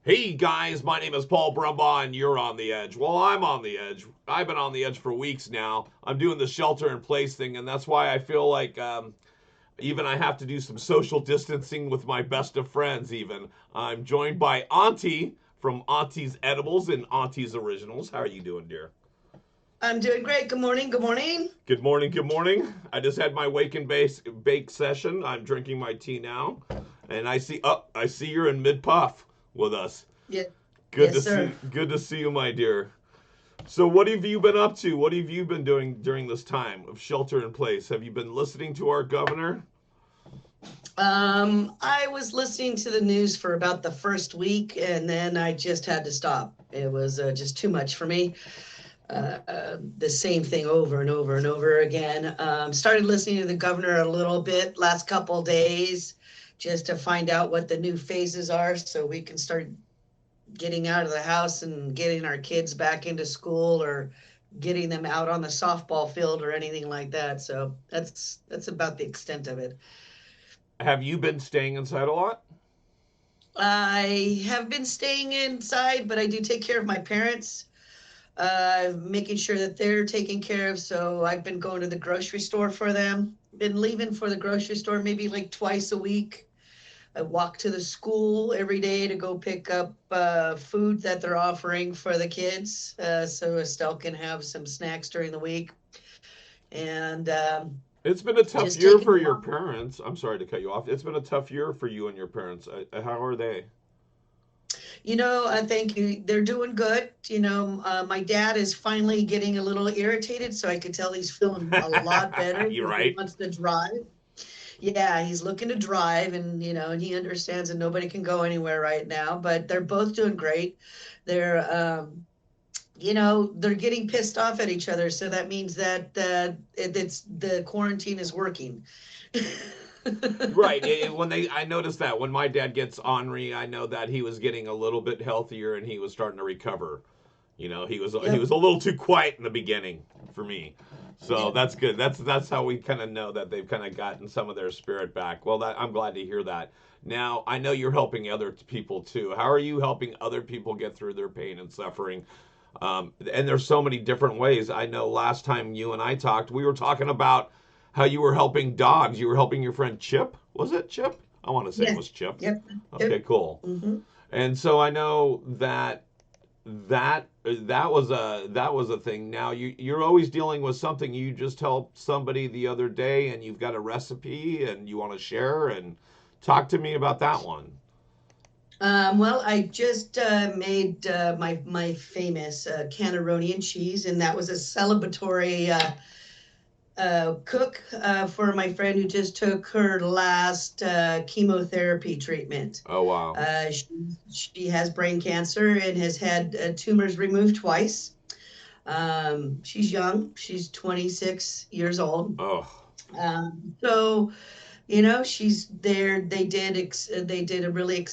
Hey guys, my name is Paul Brumbaugh and you're on the edge. Well, I'm on the edge. I've been on the edge for weeks now. I'm doing the shelter in place thing, and that's why I feel like even I have to do some social distancing with my best of friends, even. I'm joined by Auntie from Aunties Edibles and Aunties Originals. How are you doing, dear? I'm doing great. Good morning. Good morning. Good morning, good morning. I just had my wake and bake session. I'm drinking my tea now. And I see you're in mid puff with us. Yeah. Good Yes, to sir. see you, my dear. So, what have you been up to? What have you been doing during this time of shelter in place? Have you been listening to our governor? I was listening to the news for about the first week, and then I just had to stop. It was just too much for me. The same thing over and over and over again. Started listening to the governor a little bit last couple days, just to find out what the new phases are, so we can start getting out of the house and getting our kids back into school or getting them out on the softball field or anything like that. So that's about the extent of it. Have you been staying inside a lot? I have been staying inside, but I do take care of my parents, making sure that they're taken care of. So I've been going to the grocery store for them. Been leaving for the grocery store maybe like twice a week. I walk to the school every day to go pick up food that they're offering for the kids, so Estelle can have some snacks during the week. And It's been a tough just year taking for them your off. parents. I'm sorry to cut you off. It's been a tough year for you and your parents. How are they? Thank you. They're doing good. My dad is finally getting a little irritated, so I could tell he's feeling a lot better You because he right? wants to drive. Yeah, he's looking to drive, and and he understands that nobody can go anywhere right now, but they're both doing great. They're they're getting pissed off at each other, so that means that it's the quarantine is working. Right. I noticed that when my dad gets ornery, I know that he was getting a little bit healthier and he was starting to recover. He was Yep. a little too quiet in the beginning for me. So Yeah. that's good. That's how we kind of know that they've kind of gotten some of their spirit back. Well, I'm glad to hear that. Now, I know you're helping other people too. How are you helping other people get through their pain and suffering? And there's so many different ways. I know last time you and I talked, we were talking about how you were helping dogs. You were helping your friend Chip. Was it Chip? I want to say it Yes. was Chip. Yep. Okay, Yep. cool. Hmm. And so I know that was a thing. Now you're always dealing with something. You just helped somebody the other day, and you've got a recipe, and you want to share and talk to me about that one. Well, I just made my famous Canaronian cheese, and that was a celebratory cook for my friend who just took her last chemotherapy treatment. Oh wow. She has brain cancer and has had tumors removed twice. She's young. She's 26 years old. Oh So she's there. They did a really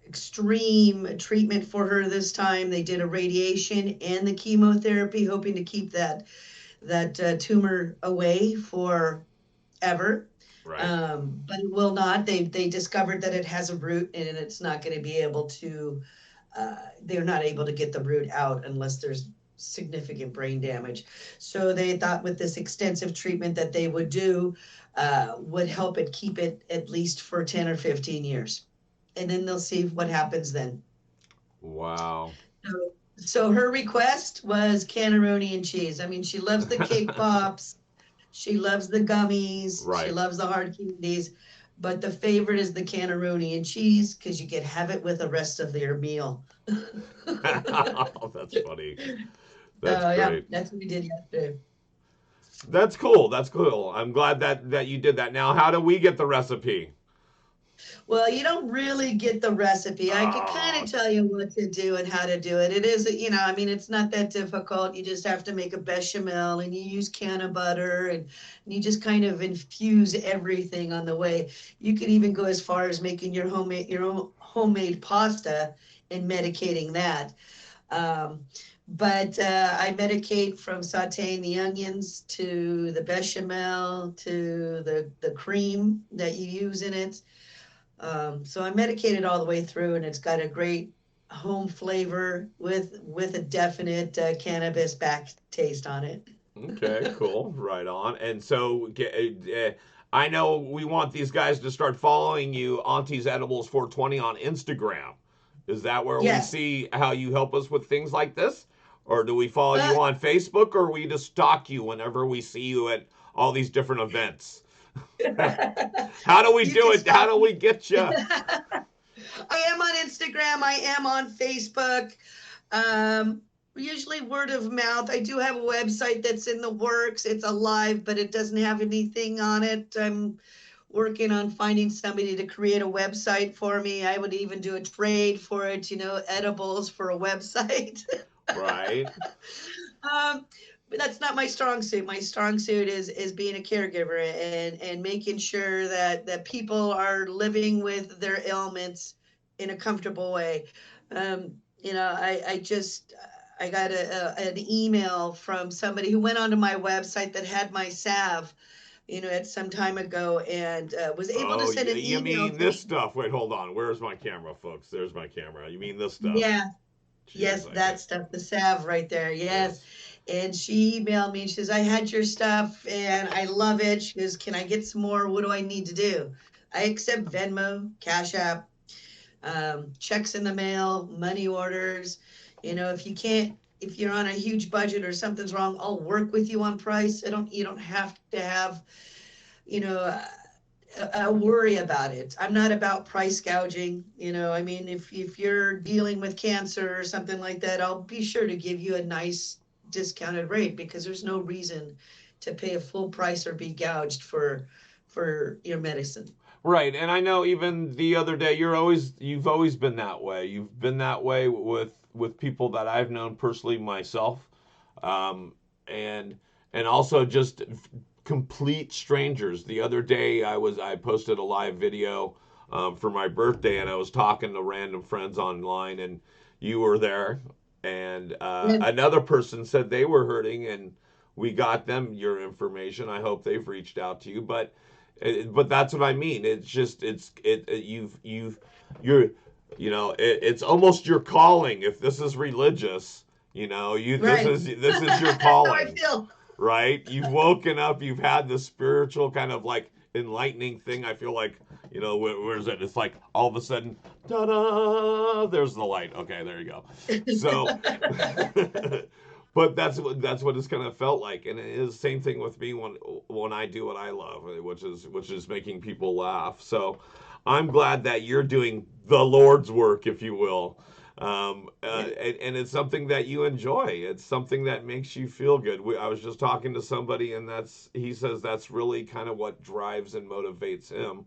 extreme treatment for her this time. They did a radiation and the chemotherapy, hoping to keep that tumor away forever. right. But it will not. They discovered that it has a root, and it's not going to be able to. They're not able to get the root out unless there's significant brain damage. So they thought with this extensive treatment that they would do would help it keep it at least for 10 or 15 years. And then they'll see what happens then. Wow. So her request was canaroni and cheese. I mean, she loves the cake pops, she loves the gummies, she Right. loves the hard candies, but the favorite is the canaroni and cheese because you can have it with the rest of your meal. That's funny. That's Yeah, great. that's what we did yesterday. That's cool. That's cool. I'm glad that you did that. Now, how do we get the recipe? Well, you don't really get the recipe. I could kind Ah, of tell you what to do and how to do it. It is, I mean, it's not that difficult. You just have to make a bechamel and you use can of butter and you just kind of infuse everything on the way. You could even go as far as making your own homemade pasta and medicating that. Um, but I medicate from sauteing the onions to the bechamel to the cream that you use in it. So I'm medicated all the way through, and it's got a great home flavor with a definite cannabis back taste on it. Okay, cool. Right on. And so, I know we want these guys to start following you, Aunties Edibles 420 on Instagram. Is that where we Yes. see how you help us with things like this? Or do we follow Uh, you on Facebook, or we just stalk you whenever we see you at all these different events? How do we you do can it? How stalk do we me. get you? I am on Instagram. I am on Facebook. Um, Usually word of mouth. I do have a website that's in the works. It's alive, but it doesn't have anything on it. I'm working on finding somebody to create a website for me. I would even do a trade for it, edibles for a website. Right. um, but that's not my strong suit. My strong suit is being a caregiver and making sure that people are living with their ailments in a comfortable way. I got an email from somebody who went onto my website that had my salve, at some time ago, and was able to Oh, send an you email mean to this me. stuff? Wait, hold on. Where's my camera, folks? There's my camera. You mean this stuff? Yeah, Cheers. yes, Okay. that stuff, the salve right there. Yes. Yes. And she emailed me and she says, I had your stuff and I love it. She goes, can I get some more? What do I need to do? I accept Venmo, Cash App, checks in the mail, money orders. If you're on a huge budget or something's wrong, I'll work with you on price. You don't have to have, you know, worry about it. I'm not about price gouging. I mean, if you're dealing with cancer or something like that, I'll be sure to give you a nice discounted rate because there's no reason to pay a full price or be gouged for your medicine. Right, and I know even the other day you've always been that way. You've been that way with people that I've known personally myself, um, and and also just complete strangers. The other day I posted a live video for my birthday, and I was talking to random friends online, and you were there, and Yeah, another person said they were hurting, and we got them your information. I hope they've reached out to you, but that's what I mean. It's just you're it's almost your calling. If this is religious, you right. this is your That's how I calling, feel. right? You've woken up. You've had this spiritual kind of like enlightening thing. I feel like where is it? It's like all of a sudden, da da. There's the light. Okay, there you go. So. But that's what it's kind of felt like, and it is the same thing with me when I do what I love, which is making people laugh. So I'm glad that you're doing the Lord's work, if you will, Yeah. and it's something that you enjoy. It's something that makes you feel good. I was just talking to somebody, and he says that's really kind of what drives and motivates him.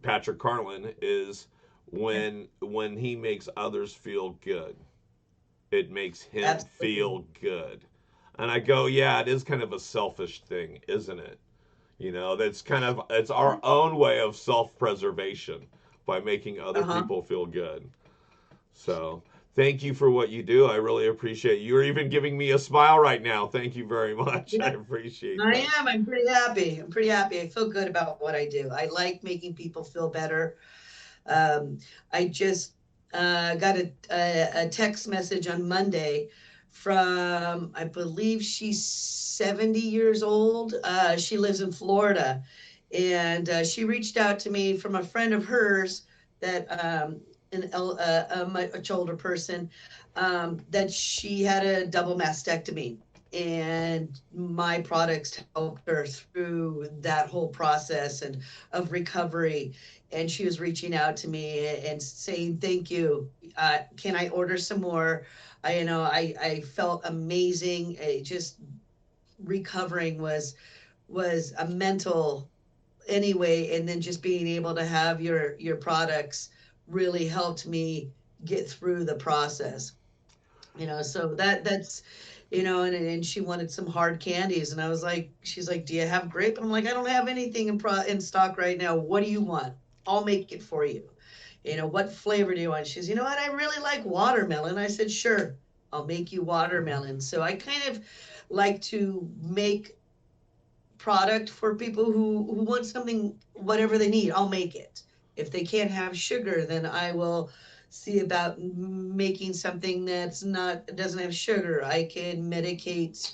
Patrick Carlin is when he makes others feel good, it makes him Absolutely. feel good. And I go, yeah, it is kind of a selfish thing, isn't it? That's it's our own way of self-preservation by making other Uh-huh. people feel good. So, thank you for what you do. I really appreciate you. You're even giving me a smile right now. Thank you very much. I Yeah. appreciate I that. am. I'm pretty happy. I'm pretty happy. I feel good about what I do. I like making people feel better. Um, I just got a text message on Monday from, I believe she's 70 years old. She lives in Florida. And she reached out to me from a friend of hers that a much older person, that she had a double mastectomy. And my products helped her through that whole process and of recovery, and she was reaching out to me and saying thank you. Can I order some more? I felt amazing. Just recovering was a mental anyway, and then just being able to have your products really helped me get through the process. So that's and she wanted some hard candies, and I was like, she's like, do you have grape? And I'm like, I don't have anything in stock right now. What do you want? I'll make it for you. What flavor do you want? She's, you know what, I really like watermelon. I said, sure, I'll make you watermelon. So I kind of like to make product for people who want something, whatever they need, I'll make it. If they can't have sugar, then I will see about making something that's not doesn't have sugar. I can medicate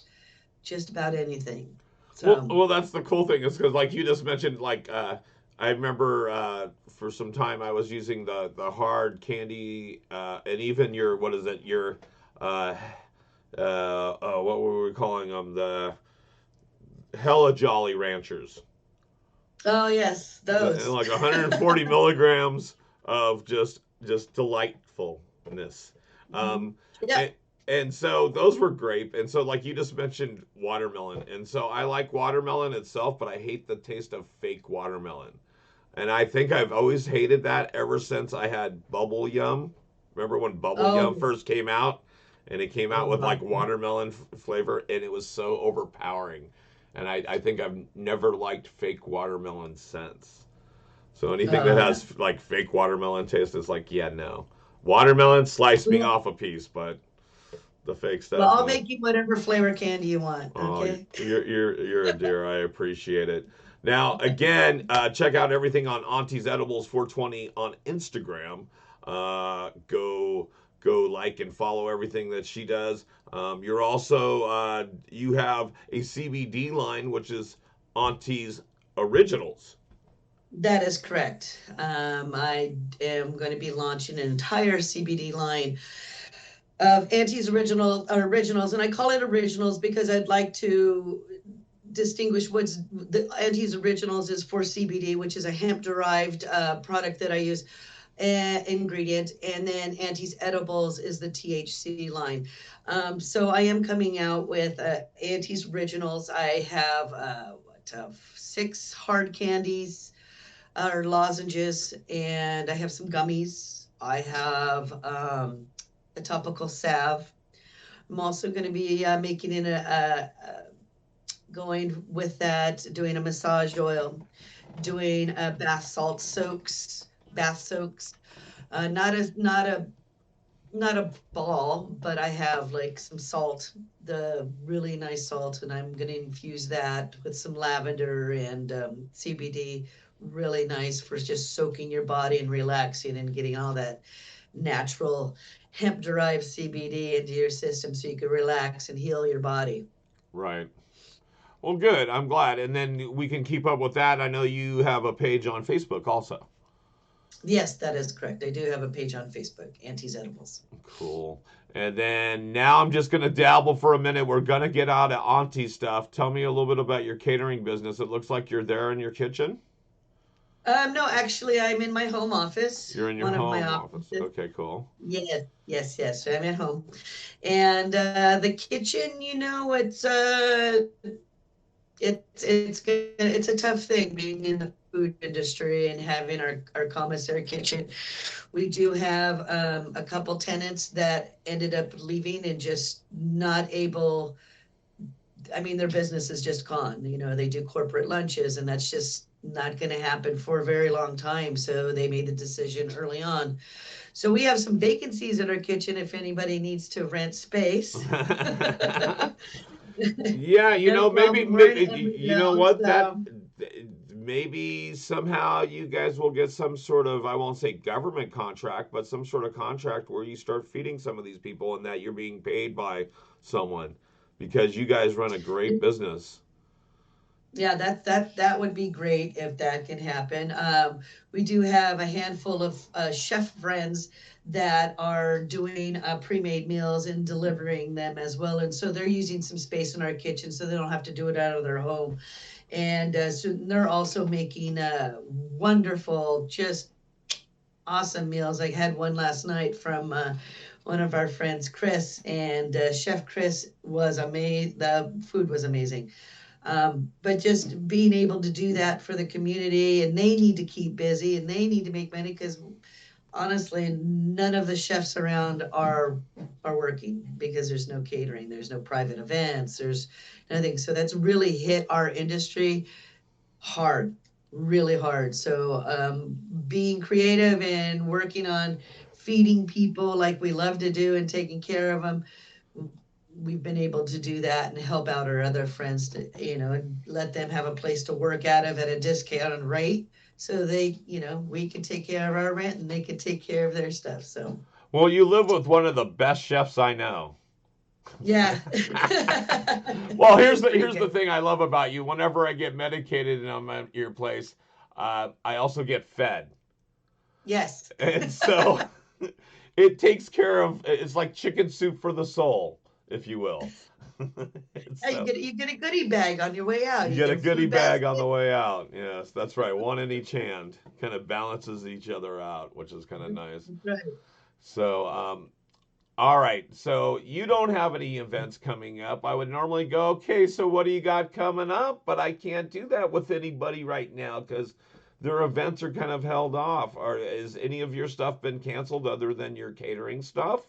just about anything. So, Well, that's the cool thing is because, like you just mentioned, I remember for some time I was using the hard candy, and even your what is it your uh, what were we calling them, the Hella Jolly Ranchers, oh yes, and those. like 140 milligrams of just delightfulness. Mhm. Um, Yep. and, and so those were grape, and so like you just mentioned watermelon, and so I like watermelon itself, but I hate the taste of fake watermelon, and I think I've always hated that ever since I had Bubble Yum. Remember when Bubble Yum Oh, first came out, and it came oh out with like wow. watermelon flavor, and it was so overpowering, and I think I've never liked fake watermelon since. So anything that Oh yeah. has like fake watermelon taste is like, yeah, no. Watermelon, slice me Well, off a piece, but the fake well, stuff, I'll no. make you whatever flavor candy you want. Oh, Okay. you're a dear. I appreciate it. Now, again, check out everything on Aunties Edibles 420 on Instagram. Go like and follow everything that she does. You're also you have a CBD line, which is Aunties Originals. That is correct. I am going to be launching an entire CBD line of Originals, and I call it originals because I'd like to distinguish what's the Aunties Originals is for CBD, which is a hemp derived product that I use ingredient, and then Aunties Edibles is the THC line. So I am coming out with Aunties Originals. I have six hard candies or lozenges, and I have some gummies. I have a topical salve. I'm also going to be making it going with that, doing a massage oil, doing bath soaks. Not a ball, but I have like some salt, the really nice salt, and I'm gonna infuse that with some lavender and CBD. Really nice for just soaking your body and relaxing and getting all that natural hemp derived CBD into your system so you can relax and heal your body. Right. Well, good. I'm glad. And then we can keep up with that. I know you have a page on Facebook also. Yes, that is correct. I do have a page on Facebook, Aunties Edibles. Cool. And then now I'm just going to dabble for a minute. We're going to get out of auntie stuff. Tell me a little bit about your catering business. It looks like you're there in your kitchen. No, actually, I'm in my home office, You're in your one of my home office. offices. Okay, cool. Yes, yes, yes. I'm at home. And the kitchen, it's a tough thing being in the food industry and having our commissary kitchen. We do have a couple tenants that ended up leaving and just not able. I mean, their business is just gone. They do corporate lunches, and that's just not going to happen for a very long time. So they made the decision early on. So we have some vacancies in our kitchen if anybody needs to rent space. Yeah, No problem. We're in you know Edmonton, what, that so maybe somehow you guys will get some sort of, I won't say government contract, but some sort of contract where you start feeding some of these people and that you're being paid by someone because you guys run a great business. yeah, that would be great if that can happen. We do have a handful of chef friends that are doing pre-made meals and delivering them as well, and so they're using some space in our kitchen so they don't have to do it out of their home. And so they're also making wonderful, just awesome meals. I had one last night from one of our friends, Chris, and Chef Chris was amazing. The food was amazing. But just being able to do that for the community, and they need to keep busy and they need to make money because honestly, none of the chefs around are working because there's no catering, there's no private events, there's nothing. So that's really hit our industry hard, really hard. So being creative and working on feeding people like we love to do and taking care of them, we've been able to do that and help out our other friends to, and let them have a place to work out of at a discounted rate so they, we can take care of our rent and they can take care of their stuff. So Well, you live with one of the best chefs I know. yeah. Well, He here's is the pretty here's the good. thing I love about you. Whenever I get medicated and I'm at your place, I also get fed, Yes. and so it takes care of. It's like chicken soup for the soul, if you will. And Yeah, you so get a goodie bag on your way you out. You get a get a goodie food bag on the basket. way out. Yes, that's right. One in each hand, kind of balances each other out, which is kind of nice. That's right. So, all right. So you don't have any events coming up. I would normally go, okay, so what do you got coming up? But I can't do that with anybody right now because their events are kind of held off. Or is any of your stuff been canceled other than your catering stuff?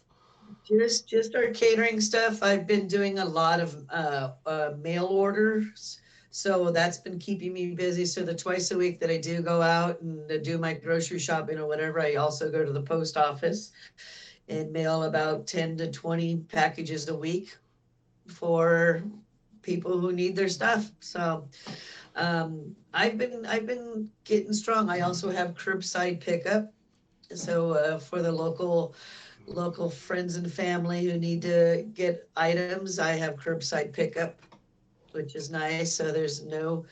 Just our catering stuff. I've been doing a lot of mail orders, so that's been keeping me busy. So the twice a week that I do go out and do my grocery shopping or whatever, I also go to the post office and mail about 10 to 20 packages a week for people who need their stuff. So I've been getting strong. I also have curbside pickup. So for the local friends and family who need to get items, I have curbside pickup, which is nice. So there's no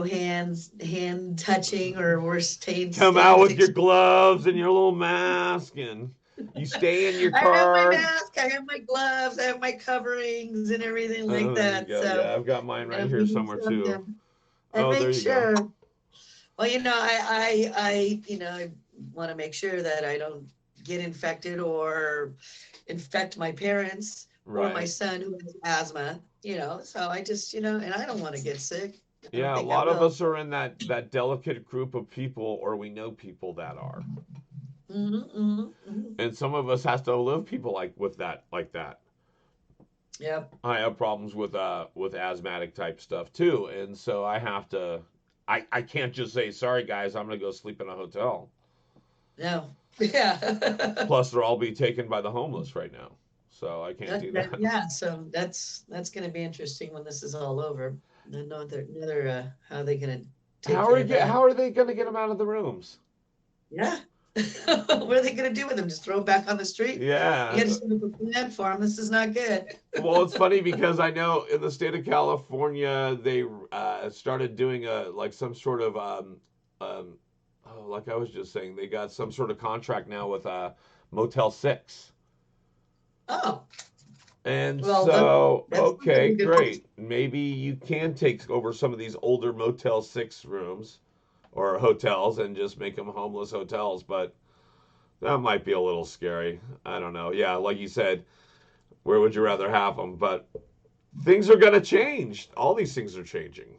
hand touching or worse Come out stains. with your gloves and your little mask and you stay in your I have my car. mask, I have my gloves, I have my coverings and everything like Oh, there you that. go. So Yeah, I've got mine right we here use somewhere them. too. I Oh, there make you go. sure. Well, I want to make sure that I don't get infected or infect my parents or my Right. son who has asthma, so I just, and I don't want to get sick. I don't Yeah, a think I lot of will. us are in that delicate group of people, or we know people that are, Hmm. and some of us has to live people like that. Yep. I have problems with asthmatic type stuff too, and so I have to. I can't just say sorry guys, I'm gonna go sleep in a hotel. No. Yeah. Plus, they'll all be taken by the homeless right now, so I can't do that. Yeah. So that's going to be interesting when this is all over. Another how are they going to take care of that? How are they gonna get them out of the rooms? Yeah. What are they going to do with them? Just throw them back on the street? You Yeah. got to set up a plan for them. This is not good. Well, it's funny because I know in the state of California they started doing a like some sort of um, oh, like I was just saying, they got some sort of contract now with Motel 6. Oh, And well, so, that's okay, something good. great. Maybe you can take over some of these older Motel 6 rooms or hotels and just make them homeless hotels, but that might be a little scary. I don't know. Yeah, like you said, where would you rather have them? But things are going to change. All these things are changing.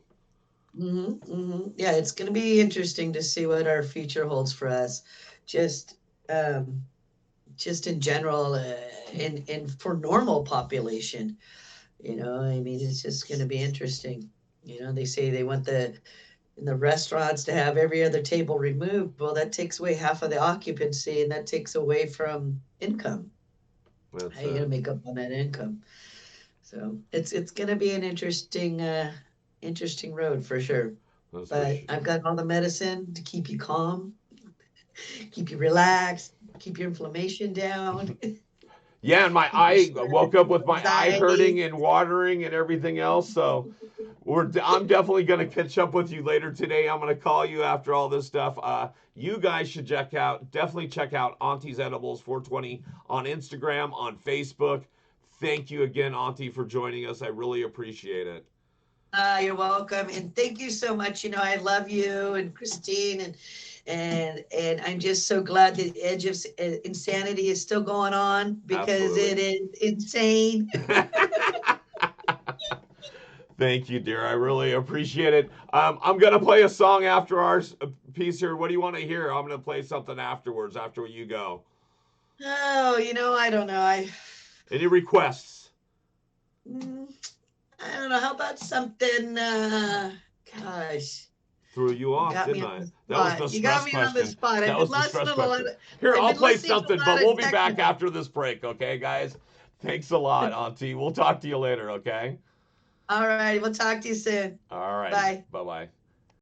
Yeah, it's going to be interesting to see what our future holds for us. Just, um, just in general, in for normal population. I mean, it's just going to be interesting. They say they want the in the restaurants to have every other table removed. Well, that takes away half of the occupancy, and that takes away from income. How That's are you going it. to make up on that income? So it's going to be an interesting road for sure. That's for But sure. I've got all the medicine to keep you calm, keep you relaxed, keep your inflammation down, Yeah, and my keep your eye stress, woke up your with my eye hurting anxiety. and watering and everything else. So I'm definitely going to catch up with you later today. I'm going to call you after all this stuff. You guys should definitely check out Aunties Edibles 420 on Instagram, on Facebook. Thank you again, Auntie, for joining us. I really appreciate it. You're welcome, and thank you so much. I love you and Christine, and I'm just so glad the edge of insanity is still going on because Absolutely. it is insane. Thank you, dear. I really appreciate it. I'm gonna play a song after our piece here. What do you want to hear? I'm gonna play something afterwards after you go. Oh, I don't know. Any requests? Mm, I don't know. How about something? Gosh, Threw you you off, got me didn't on I? the That was spot. the You got stress me on the question. spot. That was the stress question. Here, I've I'll been play listening to something, a but lot we'll of be back techno. after this break, okay, guys? Thanks a lot, Auntie. We'll talk to you later, okay? All right, we'll talk to you soon. All righty. Bye. Bye bye.